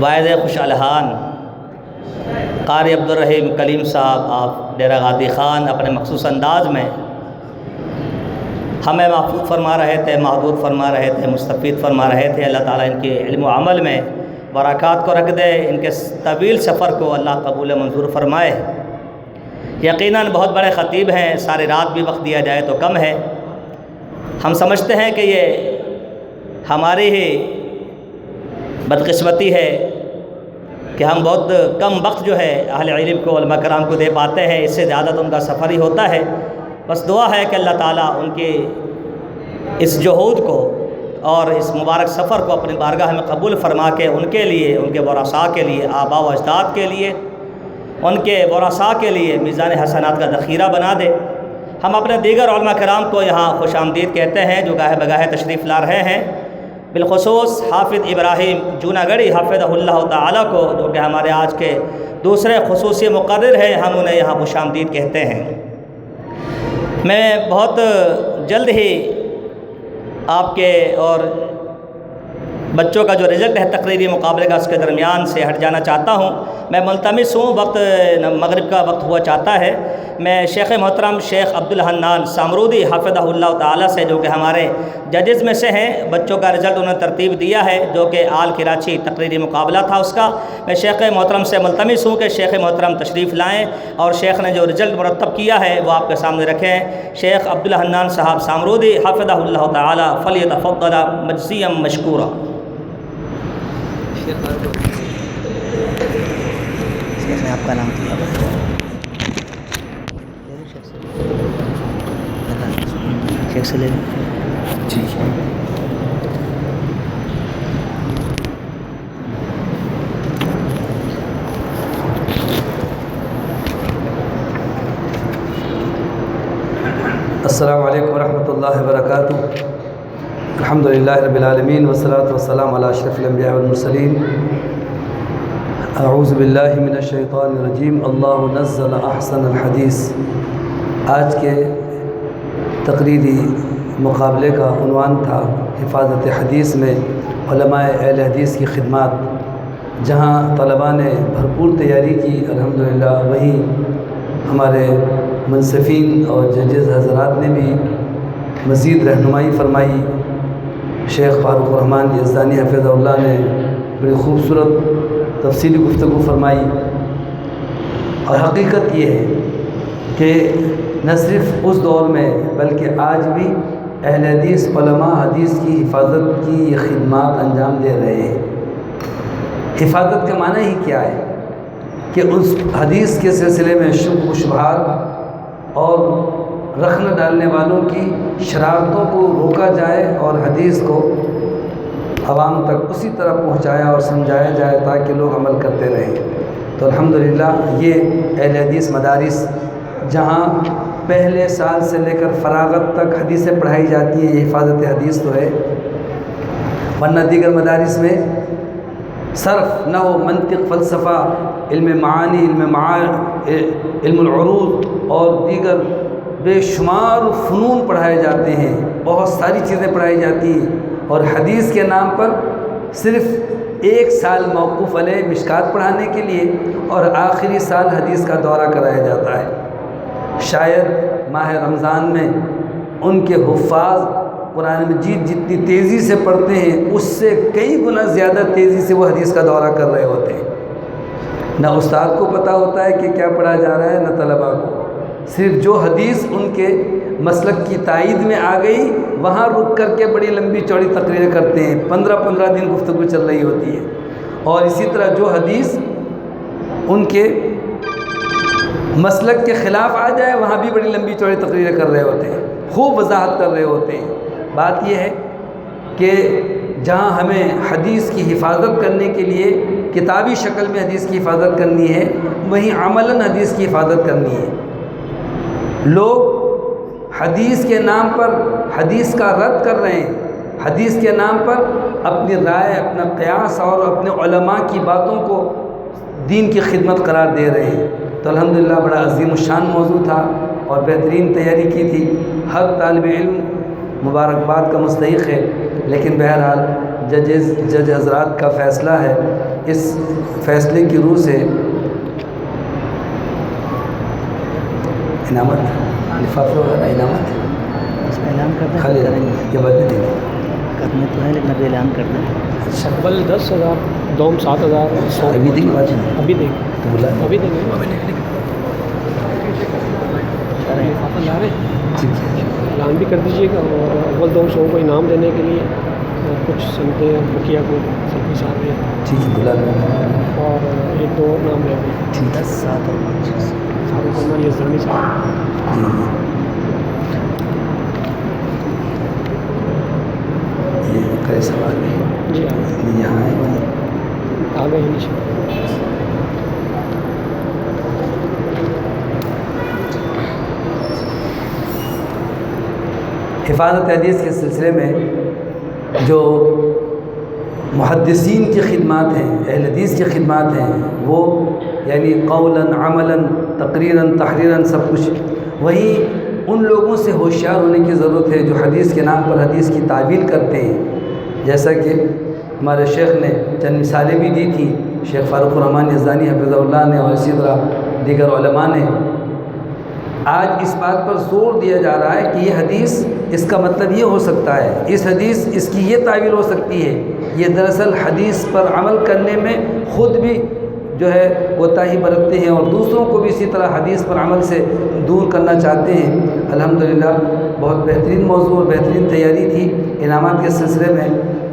واعظ خوش الحان قاری عبدالرحیم کلیم صاحب آپ ڈیرہ غادی خان اپنے مخصوص انداز میں ہمیں محفوظ فرما رہے تھے، محدود فرما رہے تھے، مستفید فرما رہے تھے۔ اللہ تعالیٰ ان کے علم و عمل میں برکات کو رکھ دے، ان کے طویل سفر کو اللہ قبول منظور فرمائے۔ یقیناً بہت بڑے خطیب ہیں، ساری رات بھی وقت دیا جائے تو کم ہے۔ ہم سمجھتے ہیں کہ یہ ہماری ہی بدقسمتی ہے کہ ہم بہت کم وقت جو ہے اہل علم کو، علماء کرام کو دے پاتے ہیں، اس سے زیادہ تو ان کا سفر ہی ہوتا ہے۔ بس دعا ہے کہ اللہ تعالیٰ ان کے اس جہود کو اور اس مبارک سفر کو اپنی بارگاہ میں قبول فرما کے ان کے لیے، ان کے ورثاء کے لیے، آباء و اجداد کے لیے، ان کے ورثاء کے لیے میزان حسنات کا ذخیرہ بنا دے۔ ہم اپنے دیگر علماء کرام کو یہاں خوش آمدید کہتے ہیں جو گاہے بگاہے تشریف لا رہے ہیں، بالخصوص حافظ ابراہیم جوناگڑھی حفظہ اللہ تعالیٰ کو، جو کہ ہمارے آج کے دوسرے خصوصی مقرر ہیں، ہم انہیں یہاں خوش آمدید کہتے ہیں۔ میں بہت جلد ہی آپ کے اور بچوں کا جو رزلٹ ہے تقریری مقابلے کا، اس کے درمیان سے ہٹ جانا چاہتا ہوں۔ میں ملتمس ہوں، وقت مغرب کا وقت ہوا چاہتا ہے، میں شیخ محترم شیخ عبدالحنان سامرودی حفظہ اللہ تعالیٰ سے، جو کہ ہمارے ججز میں سے ہیں، بچوں کا رزلٹ انہوں نے ترتیب دیا ہے، جو کہ آل کراچی تقریری مقابلہ تھا اس کا۔ میں شیخ محترم سے ملتمس ہوں کہ شیخ محترم تشریف لائیں اور شیخ نے جو رزلٹ مرتب کیا ہے وہ آپ کے سامنے رکھیں۔ شیخ عبدالحنان صاحب سامرودی حفظہ اللہ تعالیٰ فلیتفضل مجزیا مشکورا۔ آپ کا نام شیخ سے لے لیں۔ جی السلام علیکم ورحمۃ اللہ وبرکاتہ۔ الحمدللہ رب العالمین والصلاۃ والسلام علی اشرف الانبیاء والمرسلین۔ اعوذ باللہ من الشیطان الرجیم۔ اللہ نزل احسن الحدیث۔ آج کے تقریری مقابلے کا عنوان تھا حفاظت حدیث میں علماء اہل حدیث کی خدمات، جہاں طلباء نے بھرپور تیاری کی الحمدللہ، وہیں ہمارے منصفین اور ججز حضرات نے بھی مزید رہنمائی فرمائی۔ شیخ فاروق الرحمن یزدانی حفظہ اللہ نے بڑی خوبصورت تفصیلی گفتگو فرمائی، اور حقیقت یہ ہے کہ نہ صرف اس دور میں بلکہ آج بھی اہل حدیث علماء حدیث کی حفاظت کی یہ خدمات انجام دے رہے ہیں۔ حفاظت کا معنی ہی کیا ہے کہ اس حدیث کے سلسلے میں شبہ و شبہات اور رخنہ ڈالنے والوں کی شرارتوں کو روکا جائے اور حدیث کو عوام تک اسی طرح پہنچایا اور سمجھایا جائے تاکہ لوگ عمل کرتے رہیں۔ تو الحمدللہ یہ اہل حدیث مدارس جہاں پہلے سال سے لے کر فراغت تک حدیثیں پڑھائی جاتی ہیں، یہ حفاظت حدیث تو ہے، ورنہ دیگر مدارس میں صرف نحو، منطق، فلسفہ، علم معانی، علم العروض اور دیگر بے شمار فنون پڑھائے جاتے ہیں، بہت ساری چیزیں پڑھائی جاتی ہیں، اور حدیث کے نام پر صرف ایک سال موقوف علیہ مشکات پڑھانے کے لیے اور آخری سال حدیث کا دورہ کرایا جاتا ہے۔ شاید ماہ رمضان میں ان کے حفاظ قرآن مجید جتنی تیزی سے پڑھتے ہیں اس سے کئی گنا زیادہ تیزی سے وہ حدیث کا دورہ کر رہے ہوتے ہیں۔ نہ استاد کو پتہ ہوتا ہے کہ کیا پڑھا جا رہا ہے، نہ طلباء کو، صرف جو حدیث ان کے مسلک کی تائید میں آ گئی وہاں رک کر کے بڑی لمبی چوڑی تقریریں کرتے ہیں، 15 دن گفتگو چل رہی ہوتی ہے، اور اسی طرح جو حدیث ان کے مسلک کے خلاف آ جائے وہاں بھی بڑی لمبی چوڑی تقریریں کر رہے ہوتے ہیں، خوب وضاحت کر رہے ہوتے ہیں۔ بات یہ ہے کہ جہاں ہمیں حدیث کی حفاظت کرنے کے لیے کتابی شکل میں حدیث کی حفاظت کرنی ہے، وہیں عملاً حدیث کی حفاظت کرنی ہے۔ لوگ حدیث کے نام پر حدیث کا رد کر رہے ہیں، حدیث کے نام پر اپنی رائے، اپنا قیاس اور اپنے علماء کی باتوں کو دین کی خدمت قرار دے رہے ہیں۔ تو الحمدللہ بڑا عظیم الشان موضوع تھا اور بہترین تیاری کی تھی۔ ہر طالب علم مبارکباد کا مستحق ہے، لیکن بہرحال جج حضرات کا فیصلہ ہے، اس فیصلے کی روح سے انعامت لفافے وغیرہ انعامت اس میں اعلان کر دیں، خالی کریں گے، یہ بات نہیں دیں کرنے تو ہے لیکن ابھی اعلان کر دیں۔ اول 10,000 دوم 7,000 100 ابھی دیں گے بات نہیں ابھی دیں تو بلا ابھی دیں گے ٹھیک ہے اعلان بھی کر دیجیے گا، اور اول دوم 100 کو انعام دینے کے لیے کچھ سنتے بکیا کو سلفی صاحب ہیں، ٹھیک ہے بلا لیں اور 1-2 نام لیں گے، ٹھیک ہے 10 7 اور 5 فاروق رحمان یزدانی صاحب۔ یہ کرے سوال ہے جی یہاں ہے وہیں آ گئے ہیں نیچے۔ حفاظت حدیث کے سلسلے میں جو محدثین کی خدمات ہیں، اہل حدیث کی خدمات ہیں، وہ یعنی قولاً عملاً تقریراً تحریراً سب کچھ، وہیں ان لوگوں سے ہوشیار ہونے کی ضرورت ہے جو حدیث کے نام پر حدیث کی تعویل کرتے ہیں، جیسا کہ ہمارے شیخ نے چند مثالیں بھی دی تھیں، شیخ فاروق الرحمان یزدانی حفظہ اللہ نے، اور اسی طرح دیگر علماء نے۔ آج اس بات پر زور دیا جا رہا ہے کہ یہ حدیث اس کا مطلب یہ ہو سکتا ہے، اس حدیث اس کی یہ تعویل ہو سکتی ہے، یہ دراصل حدیث پر عمل کرنے میں خود بھی جو ہے کوتاہی برتتے ہیں اور دوسروں کو بھی اسی طرح حدیث پر عمل سے دور کرنا چاہتے ہیں۔ الحمدللہ بہت بہترین موضوع اور بہترین تیاری تھی۔ انعامات کے سلسلے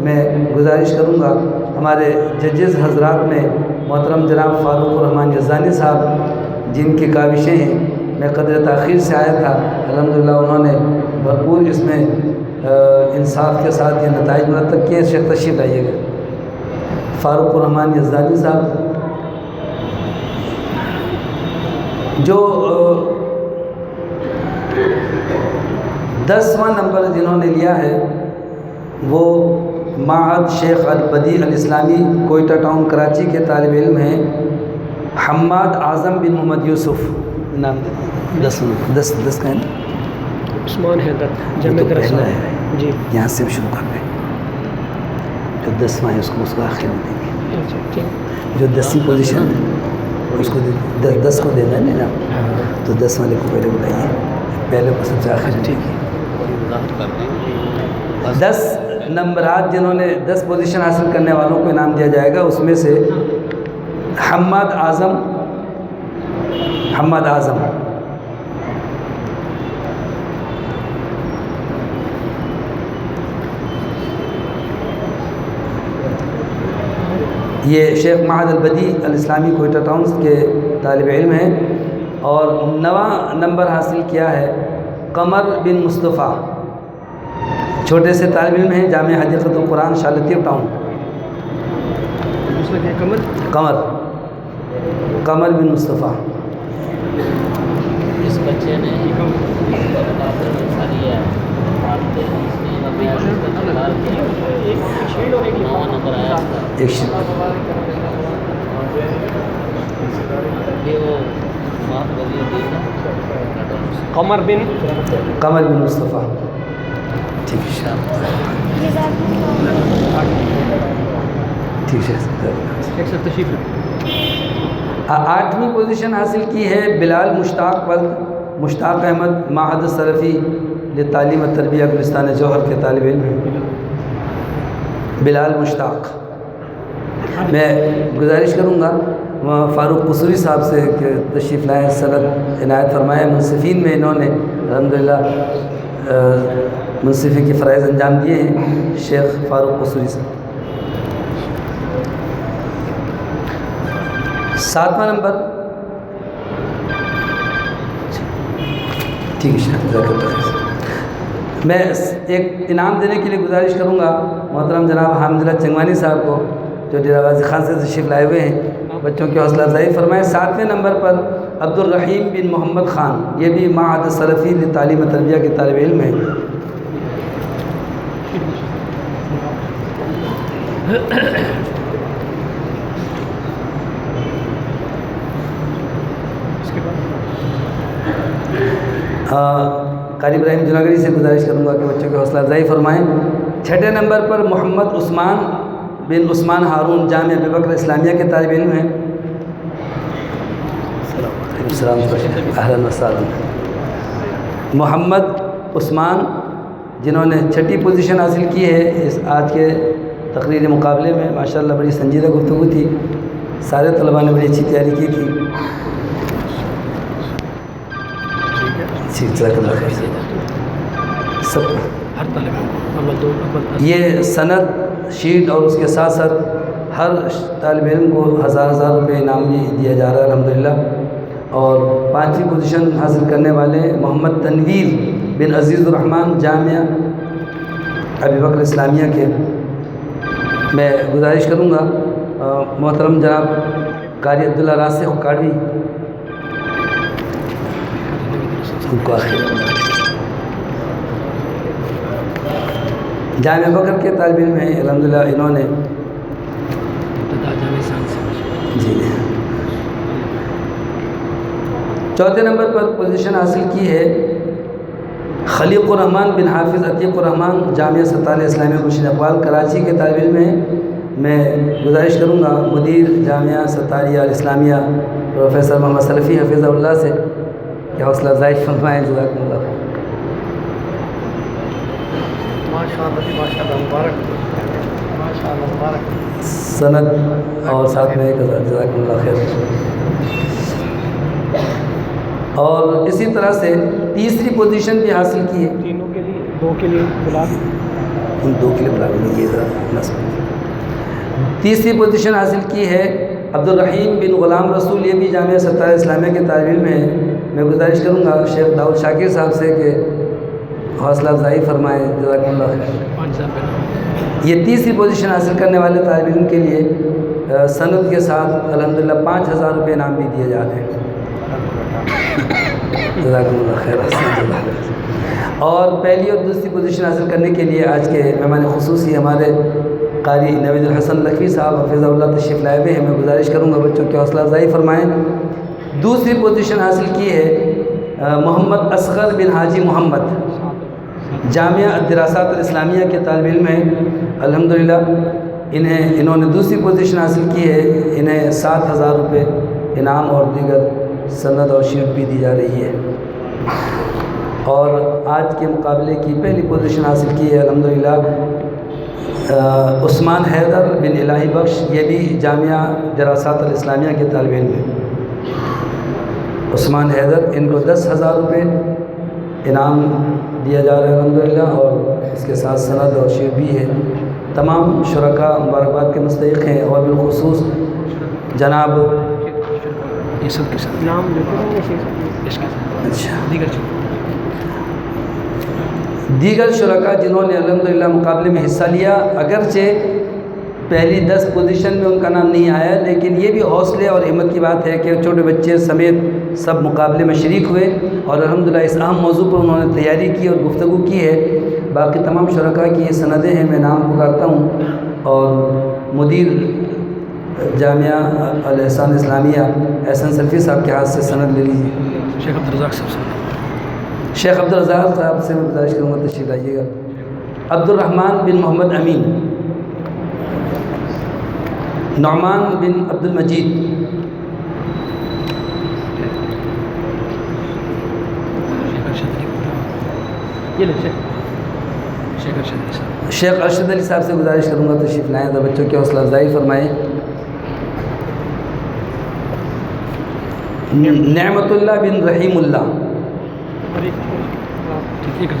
میں گزارش کروں گا ہمارے ججز حضرات میں محترم جناب فاروق الرحمان یزدانی صاحب، جن کی کاوشیں ہیں، میں قدر تاخیر سے آیا تھا، الحمدللہ انہوں نے بھرپور اس میں انصاف کے ساتھ یہ نتائج مرتب کیے۔ شیخ تشریف لائیے گا فاروق الرحمان یزدانی صاحب، جو 10واں نمبر جنہوں نے لیا ہے وہ معہد شیخ البدیع الاسلامی کوئٹہ ٹاؤن کراچی کے طالب علم ہیں حماد اعظم بن محمد یوسف، نام 10 کا ہے نا، عثمان حیدر یہ جامع تو درس پہلا ہے، جی یہاں سے شروع کر دیں، جو 10واں ہے اس کو آخر میں دیں گے، اچھا ٹھیک جو 10ویں پوزیشن ہے اس کو 10 کو دینا ہے نا، تو 10 والے کو پہلے بلائیے، پہلے کو سب سے آخر میں ٹھیک ہے۔ 10 نمبرات جنہوں نے 10 پوزیشن حاصل کرنے والوں کو انعام دیا جائے گا، اس میں سے حماد اعظم یہ شیخ معہد البدیع الاسلامی کوئٹہ ٹاؤنز کے طالب علم ہیں، اور 9واں نمبر حاصل کیا ہے قمر بن مصطفیٰ، چھوٹے سے طالب علم ہیں، جامعہ حدیقۃ القرآن شالطیف ٹاؤن۔ قمر بن مصطفیٰ، اس بچے نے ایک شیٹ قمر بن مصطفیٰ، ٹھیک ہے ٹھیک ہے۔ 8ویں پوزیشن حاصل کی ہے بلال مشتاق احمد، معہد سلفی لتعلیم و تربیہ گلستان جوہر کے طالب علم ہیں بلال مشتاق۔ میں گزارش کروں گا فاروق قصوری صاحب سے کہ تشریف لائیں، سند عنایت فرمائیں۔ منصفین میں انہوں نے الحمدللہ منصفی کے فرائض انجام دیے ہیں، شیخ فاروق قصوری صاحب۔ 7واں نمبر، ٹھیک ہے شیخ، جزاک اللہ خیر۔ میں ایک انعام دینے کے لیے گزارش کروں گا محترم جناب حامد اللہ چنگوانی صاحب کو، جو ڈیرہ غازی خان سے تشریف لائے ہوئے ہیں، بچوں کی حوصلہ افزائی فرمائیں۔ 7ویں نمبر پر عبدالرحیم بن محمد خان، یہ بھی معہد سلفی لتعلیم و تربیہ کے طالب علم ہیں۔ قاری ابراہیم جناگڑی سے گزارش کروں گا کہ بچوں کی حوصلہ افزائی فرمائیں۔ 6 نمبر پر محمد عثمان بن عثمان ہارون جامعہ ابی بکر اسلامیہ کے طالب علم ہیں۔ السلام علیکم، اہلا وسہلا۔ محمد عثمان جنہوں نے 6ٹھی پوزیشن حاصل کی ہے اس آج کے تقریری مقابلے میں، ماشاءاللہ بڑی سنجیدہ گفتگو تھی، سارے طلباء نے بڑی اچھی تیاری کی تھی۔ جزاک اللہ خیر۔ سب ہر طالب یہ سند شیٹ اور اس کے ساتھ ساتھ ہر طالب علم کو 1000 روپے انعام بھی دیا جا رہا ہے الحمدللہ۔ اور 5ویں پوزیشن حاصل کرنے والے محمد تنویر بن عزیز الرحمن جامعہ ابی بکر اسلامیہ کے، میں گزارش کروں گا محترم جناب قاری عبداللہ راسخ کاڑوی ان کو آخر جامعہ بکر کے طالب علم ہیں الحمدللہ، انہوں نے جی 4تھے نمبر پر پوزیشن حاصل کی ہے خلیق الرحمن بن حافظ عتیق الرحمن جامعہ ستالیہ اسلامیہ گلشن اقبال کراچی کے طالب علم ہیں۔ میں گزارش کروں گا مدیر جامعہ ستالیہ اسلامیہ پروفیسر محمد سلفی حفظہ اللہ سے کہ حوصلہ افزائی فرمائیں۔ جزاکم اللہ خیر۔ ماشاءاللہ مبارک، ماشاءاللہ مبارک۔ سند اور ساتھ میں 1000، جزاکم اللہ خیر۔ اور اسی طرح سے 3ری پوزیشن بھی حاصل کی ہے، تینوں کے لیے، 2 کے لیے گلاب، ان 2 کے لیے بلا لیجیے ذرا نصب۔ 3ری پوزیشن حاصل کی ہے عبد الرحیم بن غلام رسول، یہ بھی جامعہ ستالیہ اسلامیہ کے طالب علم ہیں۔ میں گزارش کروں گا شیخ داؤد شاکر صاحب سے کہ حوصلہ افزائی فرمائیں۔ جزاک اللہ خیر۔ یہ 3ری پوزیشن حاصل کرنے والے طالب علم کے لیے سند کے ساتھ الحمدللہ 5000 روپے انعام بھی دیے جا رہے ہیں۔ جزاکم اللہ خیر۔ اور پہلی اور دوسری پوزیشن حاصل کرنے کے لیے آج کے مہمان خصوصی ہمارے قاری نوید الحسن لکھوی صاحب حفظہ اللہ تشریف لائے ہوئے ہیں۔ میں گزارش کروں گا بچوں کی حوصلہ افزائی فرمائیں۔ دوسری پوزیشن حاصل کی ہے محمد اصغر بن حاجی محمد جامعہ الدراسات الاسلامیہ کے طالب علم ہیں الحمدللہ۔ انہوں نے دوسری پوزیشن حاصل کی ہے، انہیں 7000 روپے انعام اور دیگر سند اور شیٹ بھی دی جا رہی ہے۔ اور آج کے مقابلے کی پہلی پوزیشن حاصل کی ہے الحمدللہ عثمان حیدر بن الہی بخش، یہ بھی جامعہ دراسات الاسلامیہ کے طالب علم ہیں۔ عثمان حیدر، ان کو 10,000 روپے انعام دیا جا رہا ہے الحمدللہ، اور اس کے ساتھ سند اور شیٹ بھی ہے۔ تمام شرکاء مبارکباد کے مستحق ہیں، اور بالخصوص جناب یہ سب کے ساتھ نام دیگر شرکاء جنہوں نے الحمدللہ مقابلے میں حصہ لیا، اگرچہ پہلی 10 پوزیشن میں ان کا نام نہیں آیا، لیکن یہ بھی حوصلے اور ہمت کی بات ہے کہ چھوٹے بچے سمیت سب مقابلے میں شریک ہوئے، اور الحمدللہ اس اہم موضوع پر انہوں نے تیاری کی اور گفتگو کی ہے۔ باقی تمام شرکاء کی یہ سندیں ہیں، میں نام پکارتا ہوں، اور مدیر جامعہ الاحسان اسلامیہ احسن سلفی صاحب کے ہاتھ سے سند لے لیجیے۔ شیخ عبدالرزاق صاحب شیخ عبدالرزاق صاحب سے میں گزارش کروں گا تشریف لائیے گا۔ عبد الرحمن بن محمد امین، نعمان بن عبد المجید، شیخ ارشد علی صاحب سے گزارش کروں گا تشریف لائیں، تو بچوں کی حوصلہ افزائی فرمائیں۔ نعمت اللہ بن رحیم اللہ،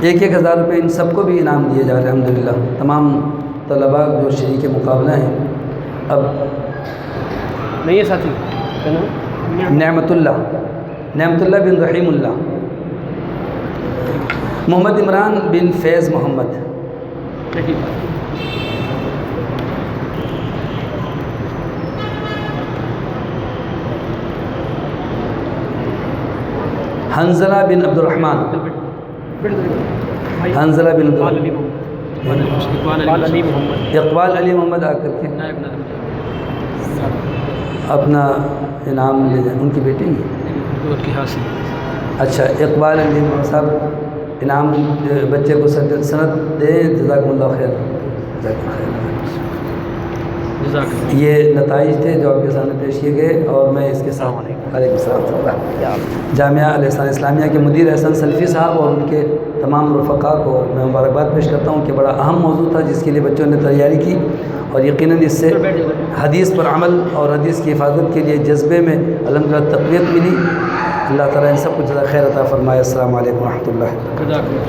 1000 روپے ان سب کو بھی انعام دیے جا رہے ہیں الحمدللہ، تمام طلباء جو شریک مقابلہ ہیں۔ اب نہیں ہے ساتھی نعمت اللہ بن رحیم اللہ، محمد عمران بن فیض محمد، حنزلہ بن عبد الرحمن، حنزلہ بن اقبال علی محمد آ کر کے اپنا انعام لے جائیں، ان کی بیٹی ہے۔ اچھا، اقبال علی محمد صاحب انعام بچے کو سند دیں، جزاکم اللہ خیر، جزاک اللہ خیر۔ جزاک اللہ. یہ نتائج تھے جو آپ کے سامنے پیش کیے گئے، اور میں اس کے ساتھ علیکم السلام ورحمۃ اللہ. جامعہ الاحسان اسلامیہ کے مدیر احسان سلفی صاحب اور ان کے تمام رفقا کو میں مبارکباد پیش کرتا ہوں کہ بڑا اہم موضوع تھا جس کے لیے بچوں نے تیاری کی، اور یقیناً اس سے حدیث پر عمل اور حدیث کی حفاظت کے لیے جذبے میں الحمدللہ تقویت ملی. اللہ تعالیٰ ان سب کو جزائے خیر عطا فرمائے. السلام علیکم ورحمۃ اللہ. جزاک اللہ.